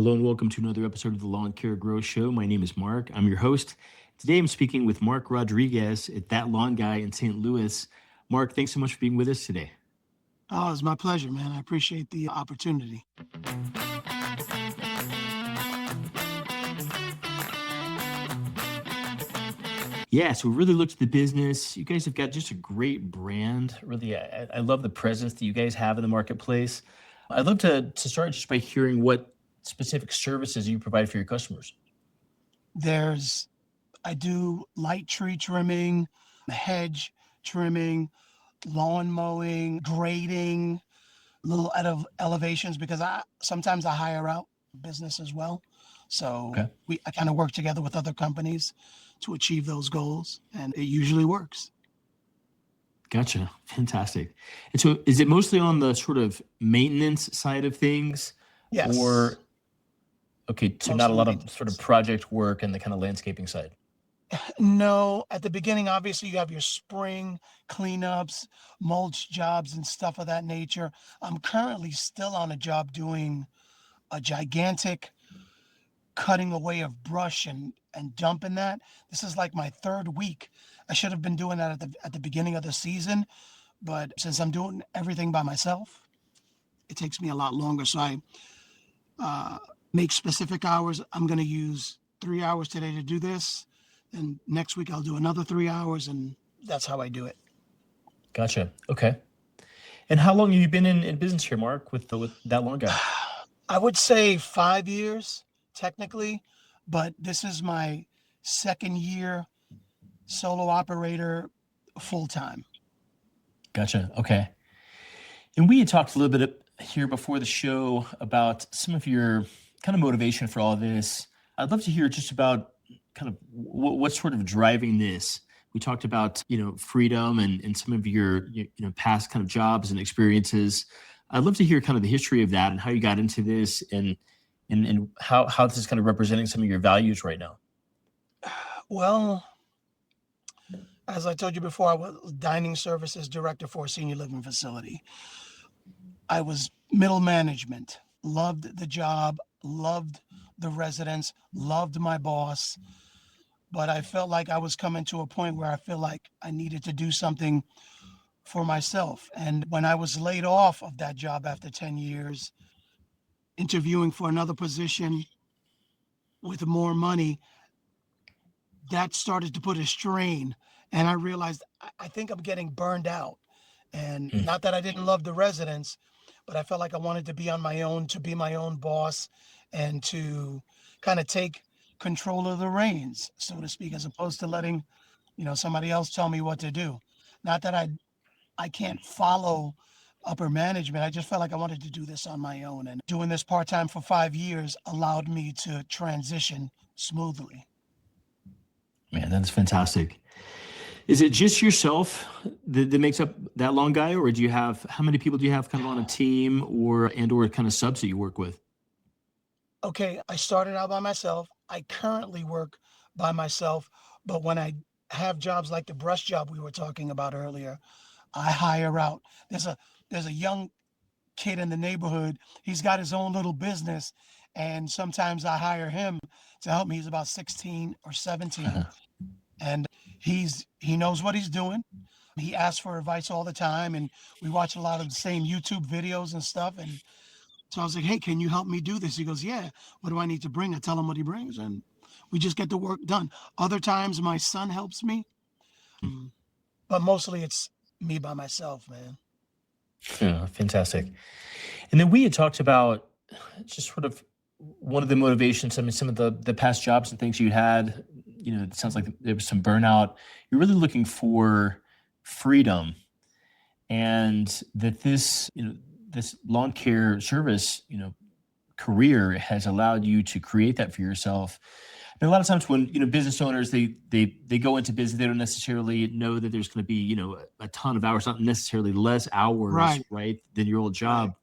Hello and welcome to another episode of the Lawn Care Grow Show. My name is Mark. I'm your host. Today I'm speaking with Mark Rodriguez at That Lawn Guy in St. Louis. Mark, thanks so much for being with us today. Oh, it's my pleasure, man. I appreciate the opportunity. Yeah, so we really looked at the business. You guys have got just a great brand. Really, I love the presence that you guys have in the marketplace. I'd love to start just by hearing what specific services you provide for your customers. I do light tree trimming, hedge trimming, lawn mowing, grading, little out of elevations because sometimes I hire out business as well. So Okay. I kind of work together with other companies to achieve those goals, and it usually works. Gotcha. Fantastic. And so is it mostly on the sort of maintenance side of things Yes, or, okay, so not a mostly lot of sort of maintenance. project work and the kind of landscaping side? No, at the beginning, obviously, you have your spring cleanups, mulch jobs, and stuff of that nature. I'm currently still on a job doing a gigantic cutting away of brush and dumping that. This is like my third week. I should have been doing that at the beginning of the season, but since I'm doing everything by myself, it takes me a lot longer. So I make specific hours. I'm going to use 3 hours today to do this, and next week I'll do another 3 hours, and that's how I do it. Gotcha. Okay. And how long have you been in business here, Mark, with that long guy? I would say 5 years technically, but this is my second year solo operator full time. Gotcha. Okay. And we had talked a little bit here before the show about some of your kind of motivation for all this. I'd love to hear just about kind of what's sort of driving this. We talked about, freedom and some of your, past kind of jobs and experiences. I'd love to hear kind of the history of that and how you got into this and how this is kind of representing some of your values right now. Well, as I told you before, I was dining services director for a senior living facility. I was middle management, loved the job, loved the residents, loved my boss, but I felt like I was coming to a point where I feel like I needed to do something for myself. And when I was laid off of that job after 10 years, interviewing for another position with more money, that started to put a strain. And I realized I think I'm getting burned out. And Mm. not that I didn't love the residents, but I felt like I wanted to be on my own, to be my own boss, and to kind of take control of the reins, so to speak, as opposed to letting, somebody else tell me what to do. Not that I can't follow upper management. I just felt like I wanted to do this on my own. And doing this part-time for 5 years allowed me to transition smoothly. Man, that's fantastic. Is it just yourself that makes up that long guy, or how many people do you have kind of on a team or kind of subs that you work with? Okay, I started out by myself. I currently work by myself, but when I have jobs like the brush job we were talking about earlier, I hire out. There's a young kid in the neighborhood. He's got his own little business, and sometimes I hire him to help me. He's about 16 or 17, and he knows what he's doing. He asks for advice all the time, and we watch a lot of the same YouTube videos and stuff. And so I was like, "Hey, can you help me do this?" He goes, "Yeah. What do I need to bring?" I tell him what he brings, and we just get the work done. Other times, my son helps me, but mostly it's me by myself, man. Yeah, fantastic. And then we had talked about just sort of one of the motivations. I mean, some of the past jobs and things you had. It sounds like there was some burnout. You're really looking for freedom, and that this lawn care service, career has allowed you to create that for yourself. And a lot of times when, business owners, they go into business, they don't necessarily know that there's going to be, a ton of hours, not necessarily less hours, Right, right, than your old right, job.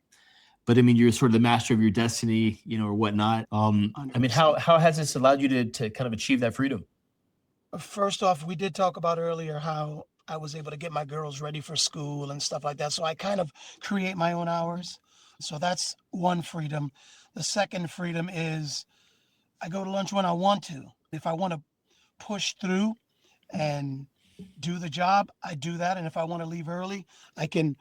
But I mean, you're sort of the master of your destiny, or whatnot. I mean, how 100%. how has this allowed you to kind of achieve that freedom? First off, we did talk about earlier how I was able to get my girls ready for school and stuff like that. So I kind of create my own hours. So that's one freedom. The second freedom is I go to lunch when I want to. If I want to push through and do the job, I do that. And if I want to leave early, I can,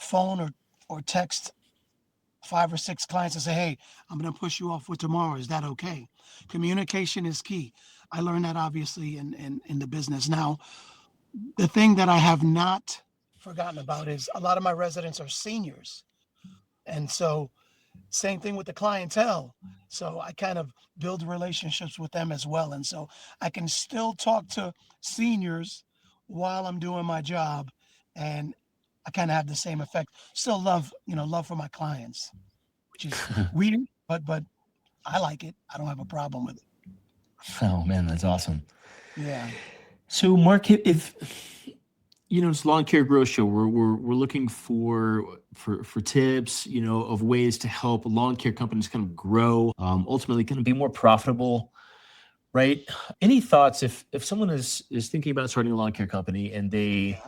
phone or text 5 or 6 clients and say, hey, I'm going to push you off for tomorrow. Is that okay? Communication is key. I learned that obviously in the business. Now, the thing that I have not forgotten about is a lot of my residents are seniors. And so, same thing with the clientele. So, I kind of build relationships with them as well. And so, I can still talk to seniors while I'm doing my job. And I kind of have the same effect. Still love for my clients, which is weird, but I like it. I don't have a problem with it. Oh man, that's awesome. Yeah. So, Mark, if it's Lawn Care Grow Show, we're looking for tips, of ways to help lawn care companies kind of grow, ultimately, kind of be more profitable, right? Any thoughts if someone is thinking about starting a lawn care company and they,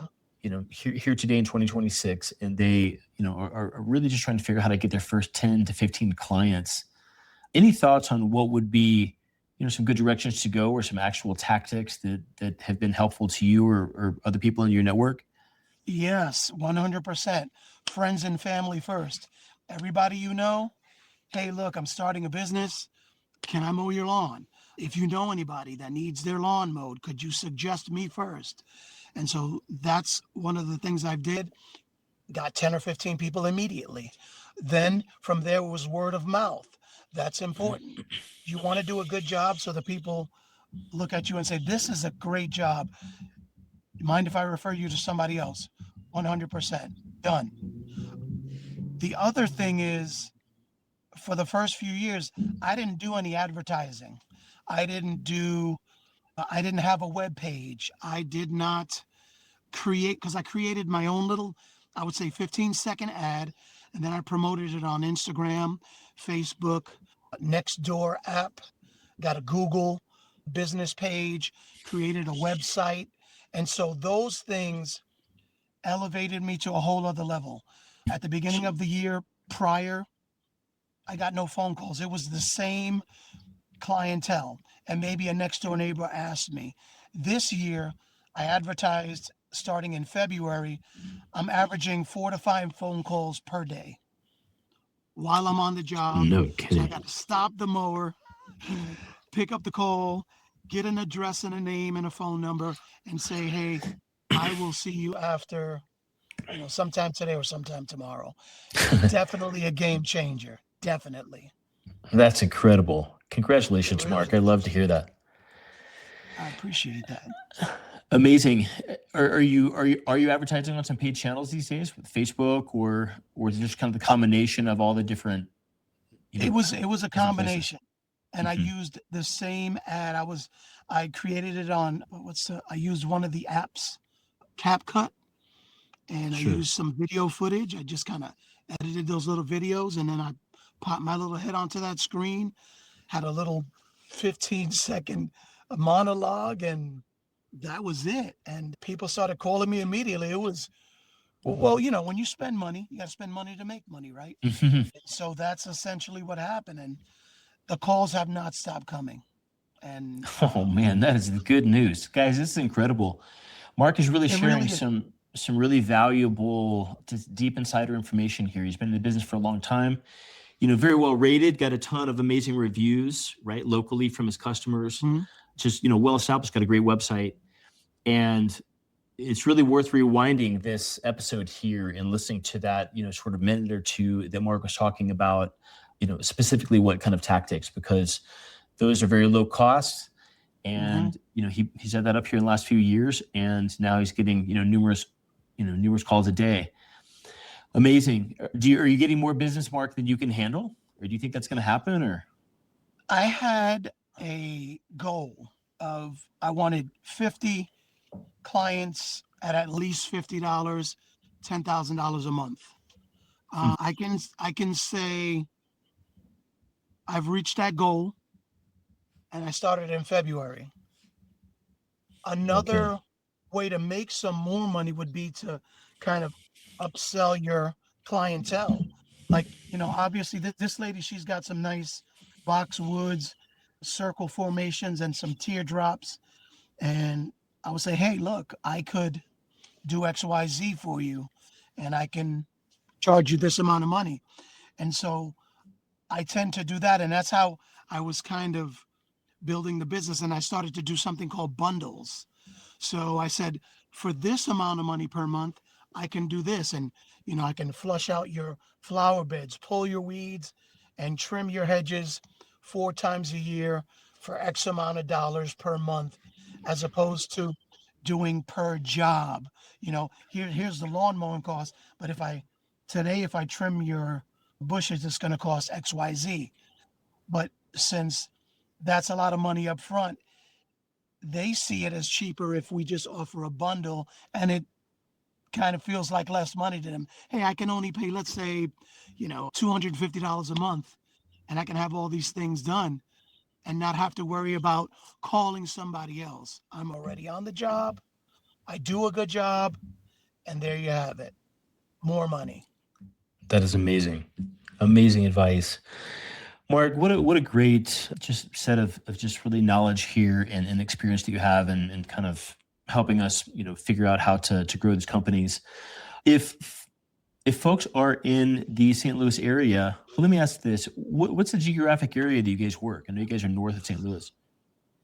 Yeah. here today in 2026, and they, are really just trying to figure out how to get their first 10 to 15 clients. Any thoughts on what would be, some good directions to go or some actual tactics that have been helpful to you or other people in your network? Yes, 100%. Friends and family first. Everybody hey, look, I'm starting a business. Can I mow your lawn? If you know anybody that needs their lawn mowed, could you suggest me first? And so that's one of the things I did. Got 10 or 15 people immediately. Then from there was word of mouth. That's important. You want to do a good job so the people look at you and say, this is a great job. Mind if I refer you to somebody else? 100%. Done. The other thing is, for the first few years, I didn't do any advertising. I didn't do, I didn't have a web page. I did not create, because I created my own little, I would say 15-second ad, and then I promoted it on Instagram, Facebook, Nextdoor app, got a Google business page, created a website. And so those things elevated me to a whole other level. At the beginning of the year prior, I got no phone calls. It was the same clientele. And maybe a next door neighbor asked me. This year, I advertised starting in February. I'm averaging 4 to 5 phone calls per day while I'm on the job. No So I kidding. got to stop the mower, pick up the call, get an address and a name and a phone number, and say, hey, I will see you after, sometime today or sometime tomorrow. Definitely a game changer. Definitely. That's incredible. It Congratulations, really Mark. I love to is. hear that. I appreciate that. Amazing. Are you advertising on some paid channels these days with Facebook or is it just kind of the combination of all the different, It was a different places? combination. And I Hmm. used the same ad. I created it on I used one of the apps, CapCut, and I Sure. used some video footage. I just kind of edited those little videos, and then I popped my little head onto that screen, had a little 15-second monologue, and that was it. And people started calling me immediately. It was, well, when you spend money, you got to spend money to make money, right? And so that's essentially what happened. And the calls have not stopped coming. And Oh man, that is the good news, guys. This is incredible. Mark is really it sharing really is. some really valuable, just deep insider information here. He's been in the business for a long time. Very well rated. Got a ton of amazing reviews, right, locally from his customers. Mhm. Just well established. Got a great website, and it's really worth rewinding this episode here and listening to that sort of minute or two that Mark was talking about. Specifically what kind of tactics, because those are very low cost. Mhm. And he's had that up here in the last few years, and now he's getting numerous calls a day. Amazing. Are you getting more business, Mark, than you can handle, or do you think that's going to happen? Or I had a goal of I wanted 50 clients at least $50, $10,000 a month. Hmm, I can say I've reached that goal, and I started in February. okay. Another way to make some more money would be to kind of upsell your clientele. Obviously this lady, she's got some nice boxwoods, circle formations, and some teardrops. And I would say, hey, look, I could do XYZ for you, and I can charge you this amount of money. And so I tend to do that. And that's how I was kind of building the business. And I started to do something called bundles. So I said, for this amount of money per month, I can do this. And, I can flush out your flower beds, pull your weeds, and trim your hedges 4 times a year for X amount of dollars per month, as opposed to doing per job. Here's the lawn mowing cost. But if I trim your bushes, it's going to cost XYZ. But since that's a lot of money up front, they see it as cheaper if we just offer a bundle, and it kind of feels like less money to them. Hey, I can only pay, let's say, $250 a month, and I can have all these things done and not have to worry about calling somebody else. I'm already on the job. I do a good job, and there you have it. More money. That is amazing. Amazing advice. Mark, what a great just set of just really knowledge here and experience that you have and kind of helping us, figure out how to grow these companies. If if folks are in the St. Louis area, well, let me ask this. What's the geographic area that you guys work? I know you guys are north of St. Louis.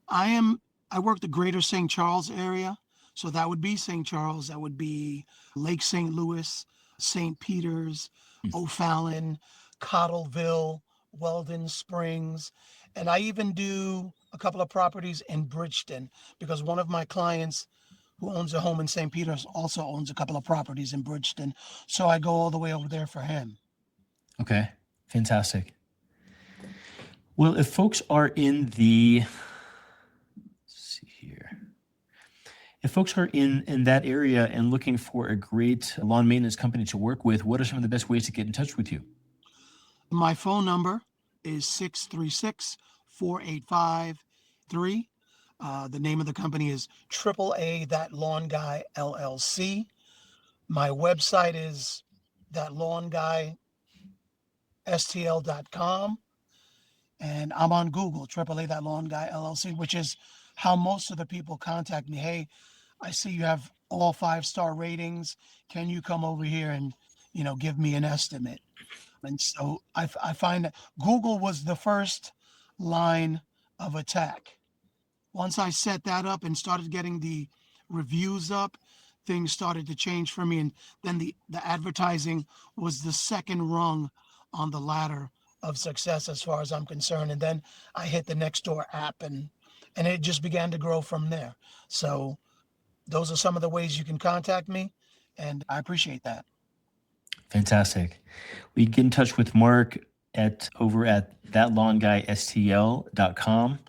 I am I work the greater St. Charles area. So that would be St. Charles, that would be Lake St. Louis, St. Peters, O'Fallon, Cottleville, Weldon Springs. And I even do a couple of properties in Bridgeton because one of my clients who owns a home in St. Peters also owns a couple of properties in Bridgeton. So I go all the way over there for him. Okay, fantastic. Well, if folks are in the, let's see here, if folks are in that area and looking for a great lawn maintenance company to work with, what are some of the best ways to get in touch with you? My phone number is 636-485-3. The name of the company is AAA That Lawn Guy LLC. My website is thatlawnguystl.com. And I'm on Google, AAA That Lawn Guy LLC, which is how most of the people contact me. Hey, I see you have all 5-star ratings. Can you come over here and, give me an estimate? And so I find that Google was the first line of attack. Once I set that up and started getting the reviews up, things started to change for me. And then the advertising was the second rung on the ladder of success as far as I'm concerned. And then I hit the Nextdoor app, and it just began to grow from there. So those are some of the ways you can contact me, and I appreciate that. Fantastic. We get in touch with Mark over at thatlawnguystl.com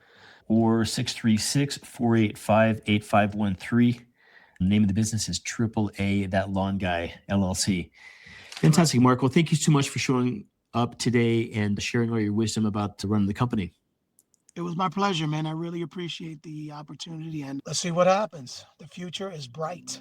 or 636-485-8513. The name of the business is AAA That Lawn Guy LLC. Fantastic, Mark. Well, thank you so much for showing up today and sharing all your wisdom about running the company. It was my pleasure, man. I really appreciate the opportunity, and let's see what happens. The future is bright.